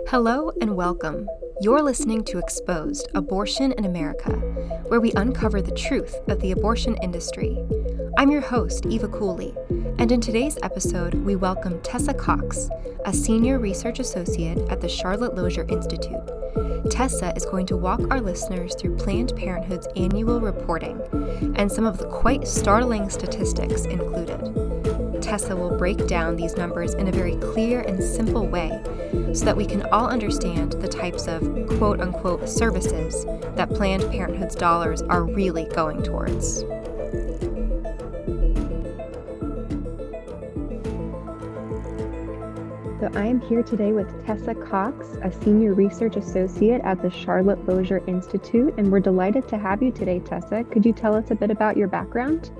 Hello and welcome. You're listening to Exposed Abortion in America, where we uncover the truth of the abortion industry. I'm your host, Eva Cooley, and in today's episode, we welcome Tessa Cox, a senior research associate at the Charlotte Lozier Institute. Tessa is going to walk our listeners through Planned Parenthood's annual reporting and some of the quite startling statistics included. Tessa will break down these numbers in a very clear and simple way so that we can all understand the types of quote-unquote services that Planned Parenthood's dollars are really going towards. So I am here today with Tessa Cox, a senior research associate at the Charlotte Lozier Institute, and we're delighted to have you today, Tessa. Could you tell us a bit about your background?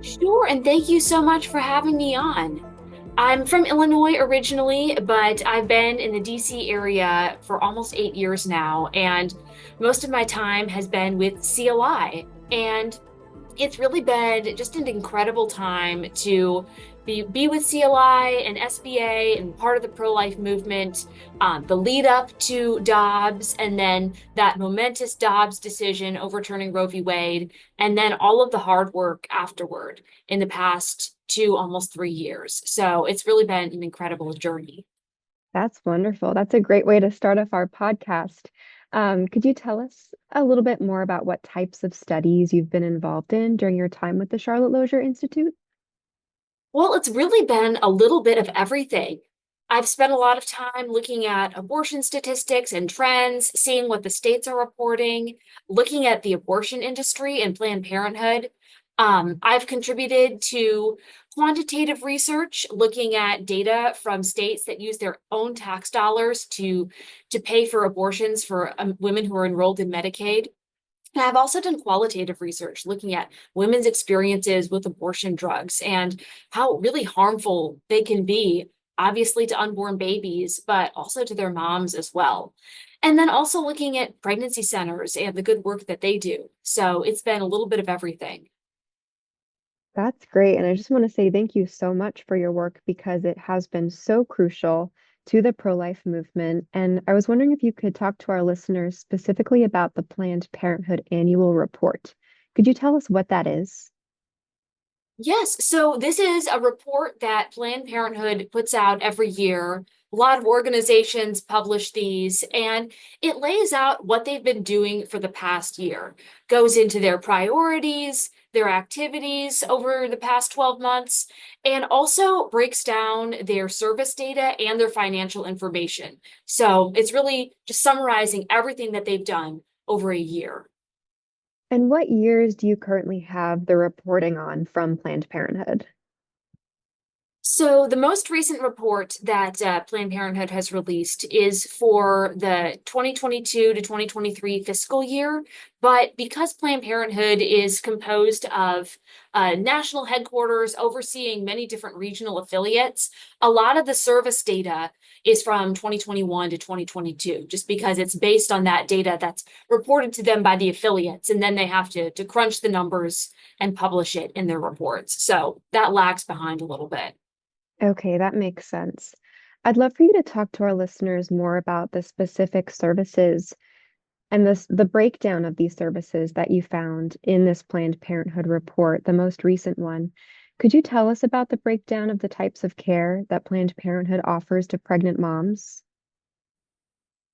Sure, and thank you so much for having me on. I'm from Illinois originally, but I've been in the DC area for almost 8 years now, and most of my time has been with CLI. And it's really been just an incredible time to be with CLI and SBA and part of the pro-life movement, the lead up to Dobbs, and then that momentous Dobbs decision overturning Roe v. Wade, and then all of the hard work afterward in the past almost 3 years. So it's really been an incredible journey. That's wonderful. That's a great way to start off our podcast. Could you tell us a little bit more about what types of studies you've been involved in during your time with the Charlotte Lozier Institute? Well, it's really been a little bit of everything. I've spent a lot of time looking at abortion statistics and trends, seeing what the states are reporting, looking at the abortion industry and Planned Parenthood. I've contributed to quantitative research, looking at data from states that use their own tax dollars to pay for abortions for women who are enrolled in Medicaid. And I've also done qualitative research looking at women's experiences with abortion drugs and how really harmful they can be, obviously to unborn babies, but also to their moms as well. And then also looking at pregnancy centers and the good work that they do. So it's been a little bit of everything. That's great. And I just want to say thank you so much for your work because it has been so crucial to the pro-life movement. And I was wondering if you could talk to our listeners specifically about the Planned Parenthood annual report. Could you tell us what that is? Yes, so this is a report that Planned Parenthood puts out every year. A lot of organizations publish these, and it lays out what they've been doing for the past year, goes into their priorities, their activities over the past 12 months, and also breaks down their service data and their financial information. So it's really just summarizing everything that they've done over a year. And what years do you currently have the reporting on from Planned Parenthood? So the most recent report that Planned Parenthood has released is for the 2022 to 2023 fiscal year. But because Planned Parenthood is composed of national headquarters overseeing many different regional affiliates, a lot of the service data is from 2021 to 2022, just because it's based on that data that's reported to them by the affiliates. And then they have to crunch the numbers and publish it in their reports. So that lags behind a little bit. Okay, that makes sense. I'd love for you to talk to our listeners more about the specific services and the breakdown of these services that you found in this Planned Parenthood report, the most recent one. Could you tell us about the breakdown of the types of care that Planned Parenthood offers to pregnant moms?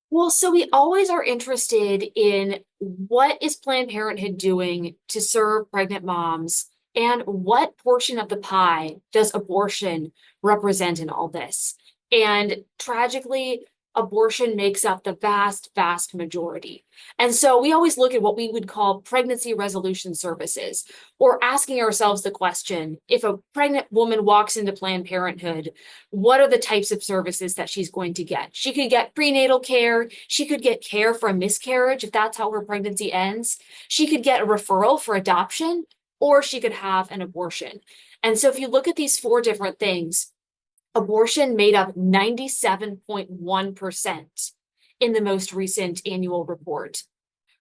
Well, so we always are interested in what is Planned Parenthood doing to serve pregnant moms and what portion of the pie does abortion represent in all this? And tragically, abortion makes up the vast, vast majority. And so we always look at what we would call pregnancy resolution services, or asking ourselves the question, if a pregnant woman walks into Planned Parenthood, what are the types of services that she's going to get? She could get prenatal care. She could get care for a miscarriage if that's how her pregnancy ends. She could get a referral for adoption, or she could have an abortion. And so if you look at these four different things, abortion made up 97.1% in the most recent annual report.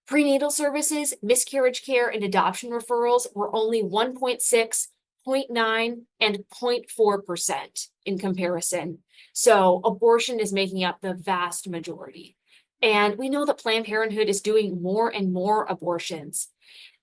Prenatal services, miscarriage care, and adoption referrals were only 1.6, 0.9 and 0.4% in comparison. So abortion is making up the vast majority. And we know that Planned Parenthood is doing more and more abortions.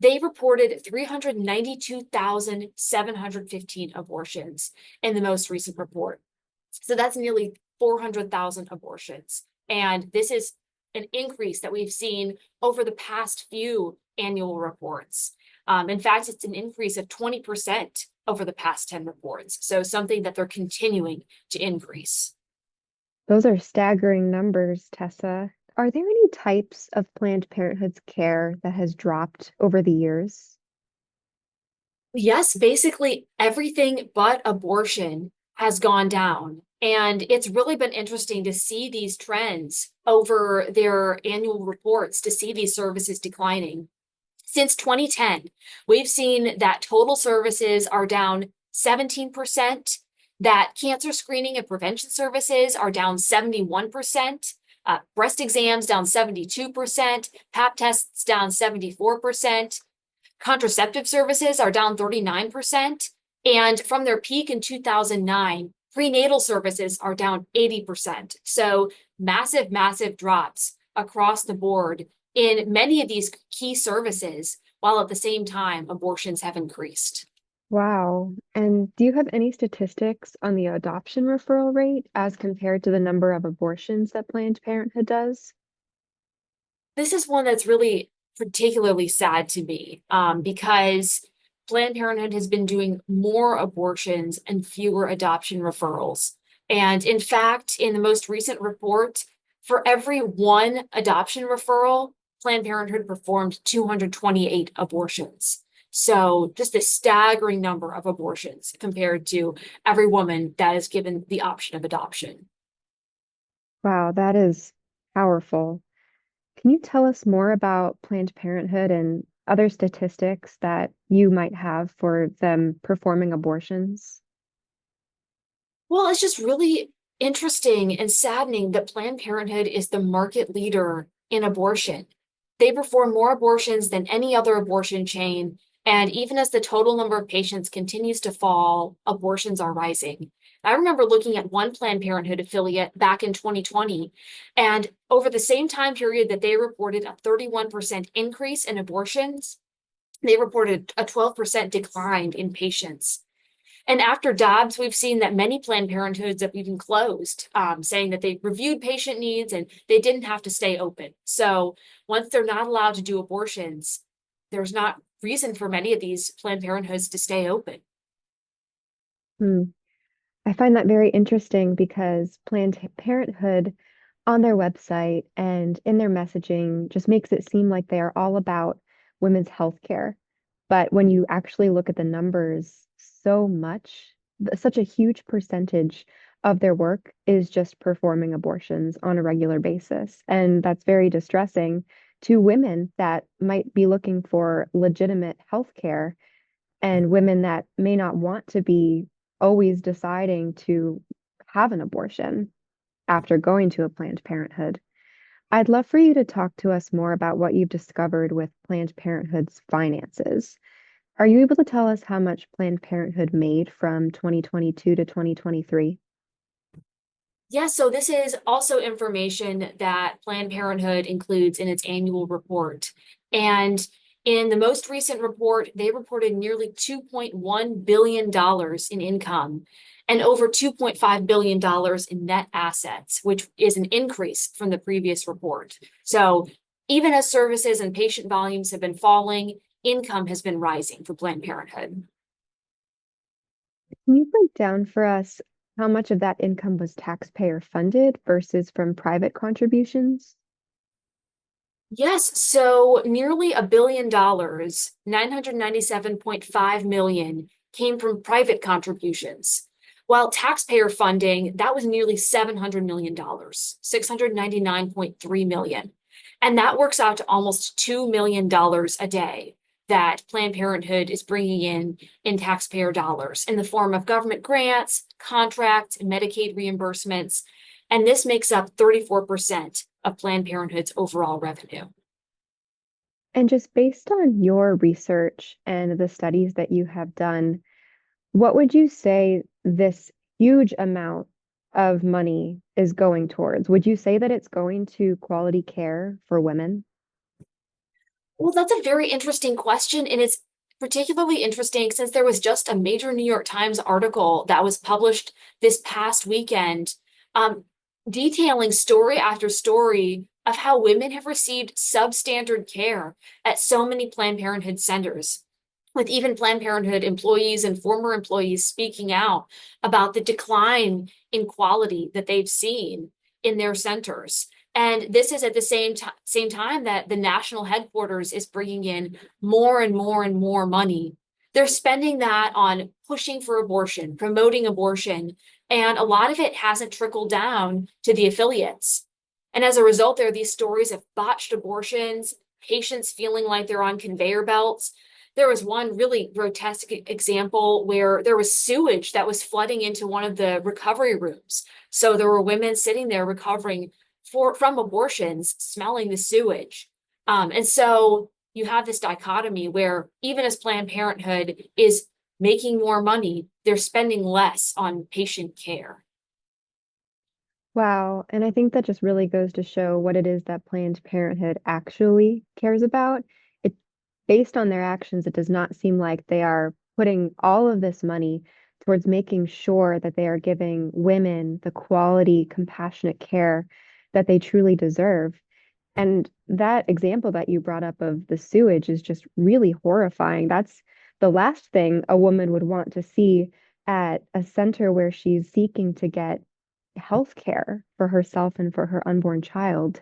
They reported 392,715 abortions in the most recent report. So that's nearly 400,000 abortions. And this is an increase that we've seen over the past few annual reports. In fact, it's an increase of 20% over the past 10 reports. So something that they're continuing to increase. Those are staggering numbers, Tessa. Are there any types of Planned Parenthood's care that has dropped over the years? Yes, basically everything but abortion has gone down. And it's really been interesting to see these trends over their annual reports, to see these services declining. Since 2010, we've seen that total services are down 17%, that cancer screening and prevention services are down 71%, breast exams down 72%, pap tests down 74%, contraceptive services are down 39%, and from their peak in 2009, prenatal services are down 80%. So massive, massive drops across the board in many of these key services, while at the same time, abortions have increased. Wow. And do you have any statistics on the adoption referral rate as compared to the number of abortions that Planned Parenthood does? This is one that's really particularly sad to me, because Planned Parenthood has been doing more abortions and fewer adoption referrals. And in fact, in the most recent report, for every one adoption referral, Planned Parenthood performed 228 abortions. So just a staggering number of abortions compared to every woman that is given the option of adoption. Wow, that is powerful. Can you tell us more about Planned Parenthood and other statistics that you might have for them performing abortions? Well, it's just really interesting and saddening that Planned Parenthood is the market leader in abortion. They perform more abortions than any other abortion chain. And even as the total number of patients continues to fall, abortions are rising. I remember looking at one Planned Parenthood affiliate back in 2020, and over the same time period that they reported a 31% increase in abortions, they reported a 12% decline in patients. And after Dobbs, we've seen that many Planned Parenthoods have even closed, saying that they reviewed patient needs and they didn't have to stay open. So once they're not allowed to do abortions, there's not reason for many of these Planned Parenthoods to stay open. Hmm. I find that very interesting because Planned Parenthood on their website and in their messaging just makes it seem like they are all about women's health care. But when you actually look at the numbers, so much, such a huge percentage of their work is just performing abortions on a regular basis. And that's very distressing to women that might be looking for legitimate health care and women that may not want to be always deciding to have an abortion after going to a Planned Parenthood. I'd love for you to talk to us more about what you've discovered with Planned Parenthood's finances. Are you able to tell us how much Planned Parenthood made from 2022 to 2023? Yeah, so this is also information that Planned Parenthood includes in its annual report. And in the most recent report, they reported nearly $2.1 billion in income and over $2.5 billion in net assets, which is an increase from the previous report. So even as services and patient volumes have been falling, income has been rising for Planned Parenthood. Can you break down for us how much of that income was taxpayer funded versus from private contributions? Yes, so nearly $1 billion, 997.5 million, came from private contributions. While taxpayer funding, that was nearly $700 million, 699.3 million. And that works out to almost $2 million a day that Planned Parenthood is bringing in taxpayer dollars in the form of government grants, contracts, and Medicaid reimbursements. And this makes up 34% of Planned Parenthood's overall revenue. And just based on your research and the studies that you have done, What would you say this huge amount of money is going towards? Would you say that it's going to quality care for women? Well, that's a very interesting question, and it's particularly interesting since there was just a major New York Times article that was published this past weekend, um, detailing story after story of how women have received substandard care at so many Planned Parenthood centers, with even Planned Parenthood employees and former employees speaking out about the decline in quality that they've seen in their centers. And this is at the same time that the national headquarters is bringing in more and more and more money. They're spending that on pushing for abortion, promoting abortion, and a lot of it hasn't trickled down to the affiliates. And as a result, there are these stories of botched abortions, patients feeling like they're on conveyor belts. There was one really grotesque example where there was sewage that was flooding into one of the recovery rooms. So there were women sitting there recovering from abortions, smelling the sewage. And so you have this dichotomy where even as Planned Parenthood is making more money, they're spending less on patient care. Wow. And I think that just really goes to show what it is that Planned Parenthood actually cares about. It, based on their actions, it does not seem like they are putting all of this money towards making sure that they are giving women the quality, compassionate care that they truly deserve. And that example that you brought up of the sewage is just really horrifying. That's the last thing a woman would want to see at a center where she's seeking to get health care for herself and for her unborn child.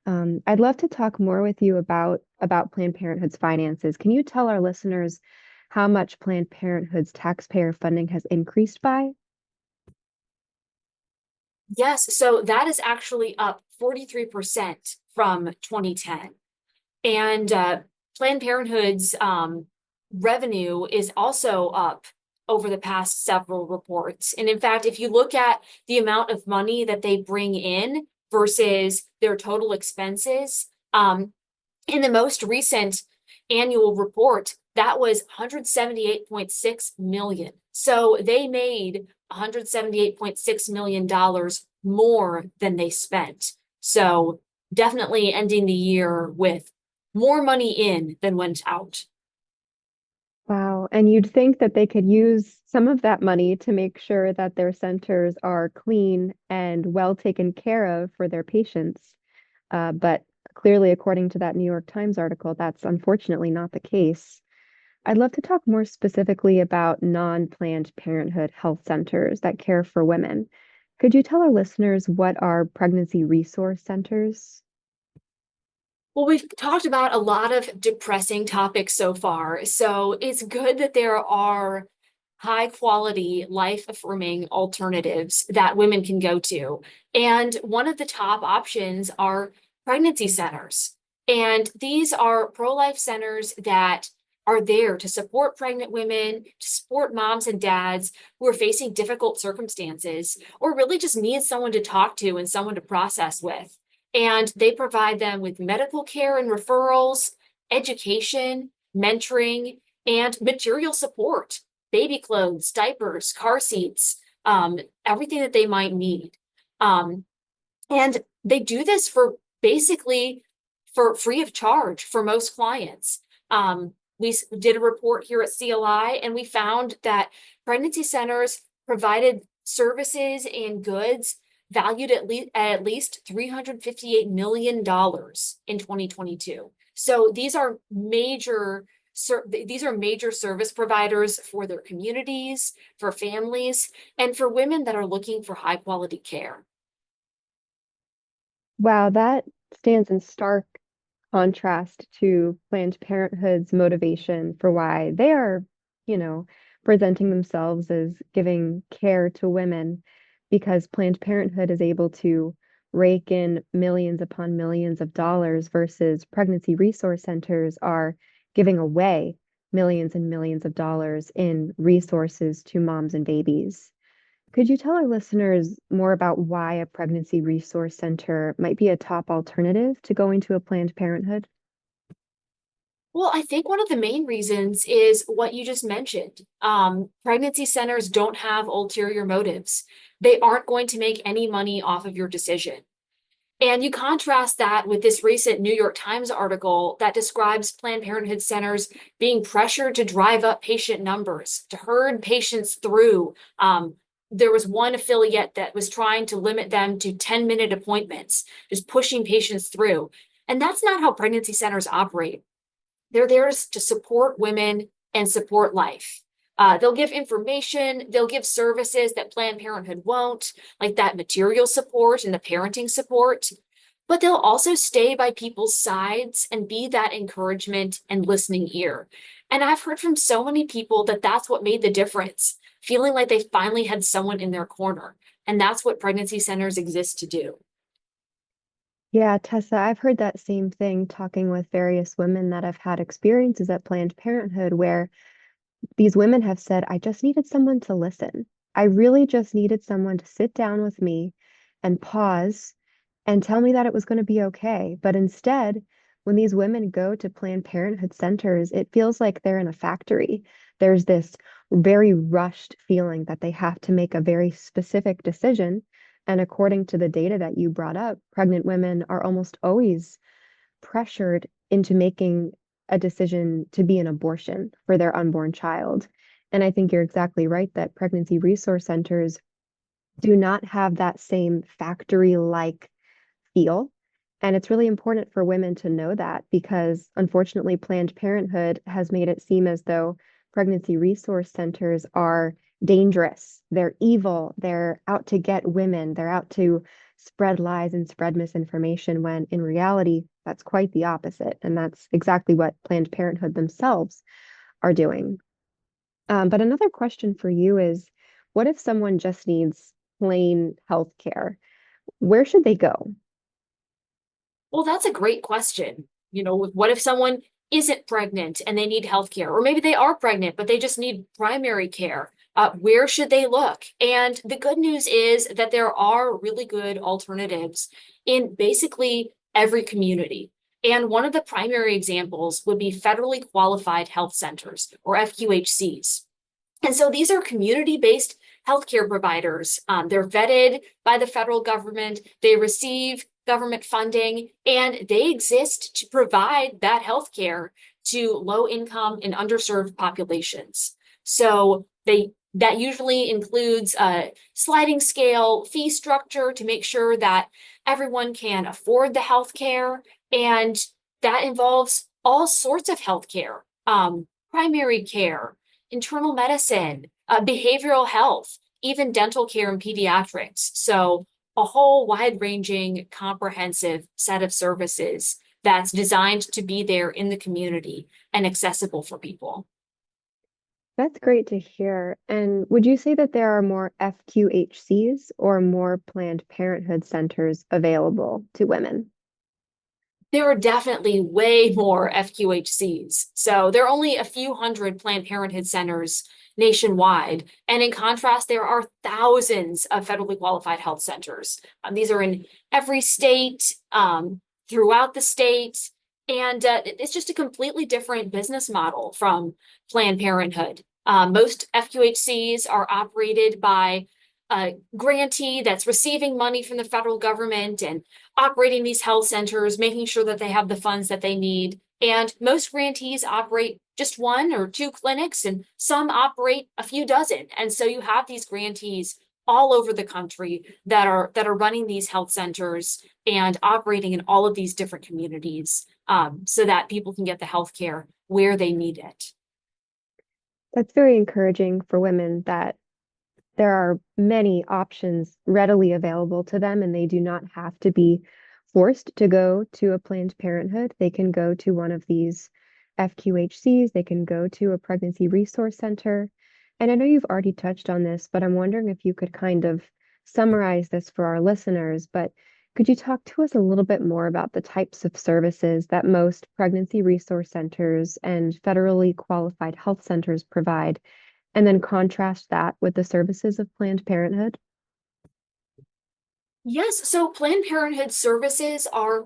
I'd love to talk more with you about Planned Parenthood's finances. Can you tell our listeners how much Planned Parenthood's taxpayer funding has increased by? Yes, so that is actually up 43% from 2010. And Planned Parenthood's revenue is also up over the past several reports. And in fact, if you look at the amount of money that they bring in versus their total expenses, in the most recent annual report, that was 178.6 million. So they made $178.6 million more than they spent. So definitely ending the year with more money in than went out. Wow. And you'd think that they could use some of that money to make sure that their centers are clean and well taken care of for their patients. But clearly, according to that New York Times article, that's unfortunately not the case. I'd love to talk more specifically about non-Planned Parenthood health centers that care for women. Could you tell our listeners what are pregnancy resource centers? Well, we've talked about a lot of depressing topics so far, so it's good that there are high quality, life affirming alternatives that women can go to. And one of the top options are pregnancy centers. And these are pro life centers that are there to support pregnant women, to support moms and dads who are facing difficult circumstances, or really just need someone to talk to and someone to process with. And they provide them with medical care and referrals, education, mentoring, and material support, baby clothes, diapers, car seats, everything that they might need. Um, and they do this for basically for free of charge for most clients. We did a report here at CLI and we found that pregnancy centers provided services and goods valued at least $358 million in 2022. So these are major service providers for their communities, for families, and for women that are looking for high quality care. Wow, that stands in stark contrast to Planned Parenthood's motivation for why they are, you know, presenting themselves as giving care to women, because Planned Parenthood is able to rake in millions upon millions of dollars versus pregnancy resource centers are giving away millions and millions of dollars in resources to moms and babies. Could you tell our listeners more about why a pregnancy resource center might be a top alternative to going to a Planned Parenthood? Well, I think one of the main reasons is what you just mentioned. Pregnancy centers don't have ulterior motives. They aren't going to make any money off of your decision. And you contrast that with this recent New York Times article that describes Planned Parenthood centers being pressured to drive up patient numbers, to herd patients through. There was one affiliate that was trying to limit them to 10-minute appointments, just pushing patients through. And that's not how pregnancy centers operate. They're there to support women and support life. They'll give information, they'll give services that Planned Parenthood won't, like that material support and the parenting support. But they'll also stay by people's sides and be that encouragement and listening ear. And I've heard from so many people that that's what made the difference, feeling like they finally had someone in their corner. And that's what pregnancy centers exist to do. Yeah, Tessa, I've heard that same thing talking with various women that have had experiences at Planned Parenthood where these women have said, I just needed someone to listen. I really just needed someone to sit down with me and pause and tell me that it was going to be okay. But instead, when these women go to Planned Parenthood centers, it feels like they're in a factory. There's this very rushed feeling that they have to make a very specific decision. And according to the data that you brought up, pregnant women are almost always pressured into making a decision to be an abortion for their unborn child. And I think you're exactly right that pregnancy resource centers do not have that same factory-like feel. And it's really important for women to know that because unfortunately, Planned Parenthood has made it seem as though pregnancy resource centers are dangerous. They're evil. They're out to get women. They're out to spread lies and spread misinformation when in reality, that's quite the opposite. And that's exactly what Planned Parenthood themselves are doing. But another question for you is, what if someone just needs plain health care? Where should they go? Well, that's a great question. What if someone isn't pregnant and they need health care? Or maybe they are pregnant, but they just need primary care. Where should they look? And the good news is that there are really good alternatives in basically every community. And one of the primary examples would be federally qualified health centers, or FQHCs. And so these are community-based healthcare providers. They're vetted by the federal government. They receive government funding, and they exist to provide that healthcare to low-income and underserved populations. So that usually includes a sliding scale fee structure to make sure that everyone can afford the healthcare, and that involves all sorts of healthcare, primary care, internal medicine, behavioral health, even dental care and pediatrics. So a whole wide-ranging, comprehensive set of services that's designed to be there in the community and accessible for people. That's great to hear. And would you say that there are more FQHCs or more Planned Parenthood centers available to women? There are definitely way more FQHCs. So there are only a few hundred Planned Parenthood centers nationwide. And in contrast, there are thousands of federally qualified health centers. These are in every state, throughout the state. And it's just a completely different business model from Planned Parenthood. Most FQHCs are operated by a grantee that's receiving money from the federal government and operating these health centers, making sure that they have the funds that they need. And most grantees operate just one or two clinics, and some operate a few dozen. And so you have these grantees all over the country that are running these health centers and operating in all of these different communities, so that people can get the health care where they need it. That's very encouraging for women that there are many options readily available to them, and they do not have to be forced to go to a Planned Parenthood. They can go to one of these FQHCs, they can go to a pregnancy resource center. And I know you've already touched on this, but I'm wondering if you could kind of summarize this for our listeners. But could you talk to us a little bit more about the types of services that most pregnancy resource centers and federally qualified health centers provide? And then contrast that with the services of Planned Parenthood. Yes, so Planned Parenthood services are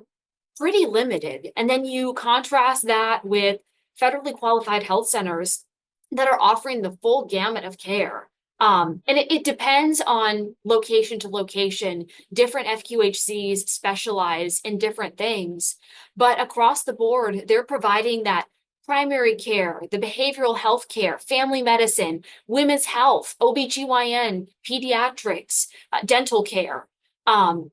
pretty limited. And then you contrast that with federally qualified health centers that are offering the full gamut of care. And it depends on location to location. Different FQHCs specialize in different things, but across the board, they're providing that primary care, the behavioral health care, family medicine, women's health, OBGYN, pediatrics, dental care.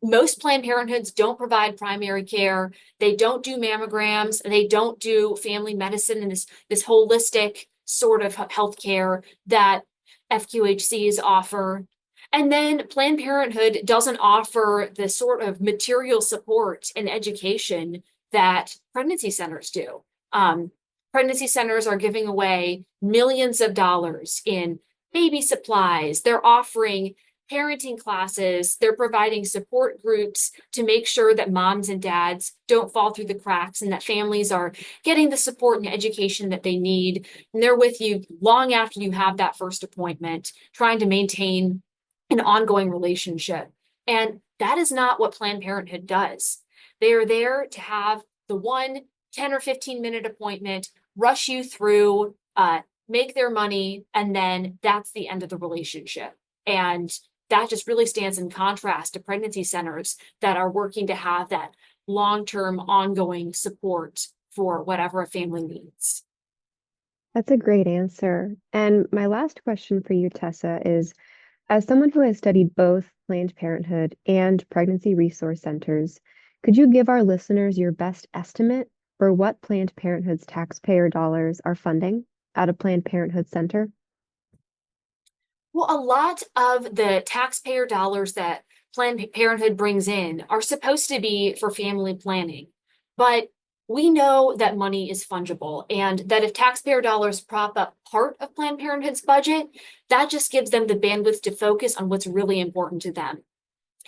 Most Planned Parenthoods don't provide primary care. They don't do mammograms. They don't do family medicine and this holistic sort of healthcare that FQHCs offer. And then Planned Parenthood doesn't offer the sort of material support and education that pregnancy centers do. Pregnancy centers are giving away millions of dollars in baby supplies. They're offering parenting classes. They're providing support groups to make sure that moms and dads don't fall through the cracks and that families are getting the support and education that they need. And they're with you long after you have that first appointment, trying to maintain an ongoing relationship. And that is not what Planned Parenthood does. They are there to have the one 10 or 15-minute appointment, rush you through, make their money, and then that's the end of the relationship. And that just really stands in contrast to pregnancy centers that are working to have that long-term ongoing support for whatever a family needs. That's a great answer. And my last question for you, Tessa, is as someone who has studied both Planned Parenthood and pregnancy resource centers, could you give our listeners your best estimate for what Planned Parenthood's taxpayer dollars are funding at a Planned Parenthood center? Well, a lot of the taxpayer dollars that Planned Parenthood brings in are supposed to be for family planning, but we know that money is fungible and that if taxpayer dollars prop up part of Planned Parenthood's budget, that just gives them the bandwidth to focus on what's really important to them.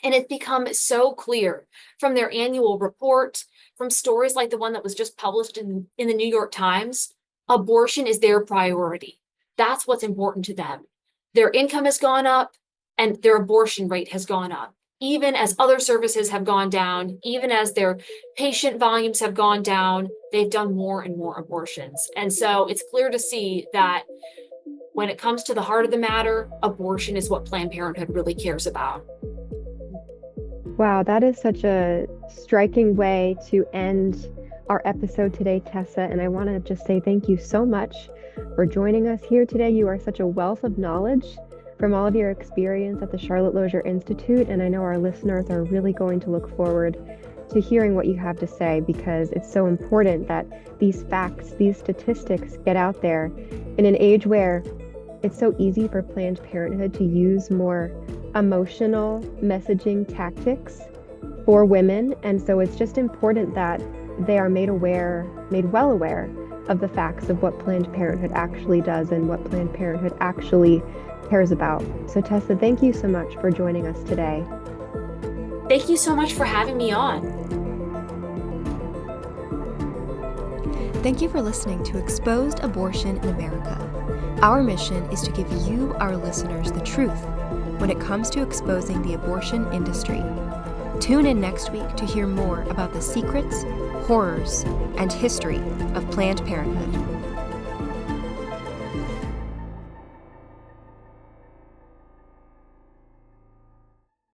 And it's become so clear from their annual report, from stories like the one that was just published in the New York Times, abortion is their priority. That's what's important to them. Their income has gone up and their abortion rate has gone up, even as other services have gone down, even as their patient volumes have gone down, they've done more and more abortions. And so it's clear to see that when it comes to the heart of the matter, abortion is what Planned Parenthood really cares about. Wow, that is such a striking way to end our episode today, Tessa. And I want to just say thank you so much for joining us here today. You are such a wealth of knowledge from all of your experience at the Charlotte Lozier Institute. And I know our listeners are really going to look forward to hearing what you have to say, because it's so important that these facts, these statistics get out there in an age where it's so easy for Planned Parenthood to use more emotional messaging tactics for women. And so it's just important that they are made well aware of the facts of what Planned Parenthood actually does and what Planned Parenthood actually cares about. So Tessa, thank you so much for joining us today. Thank you so much for having me on. Thank you for listening to Exposed Abortion in America. Our mission is to give you, our listeners, the truth when it comes to exposing the abortion industry. Tune in next week to hear more about the secrets, horrors, and history of Planned Parenthood.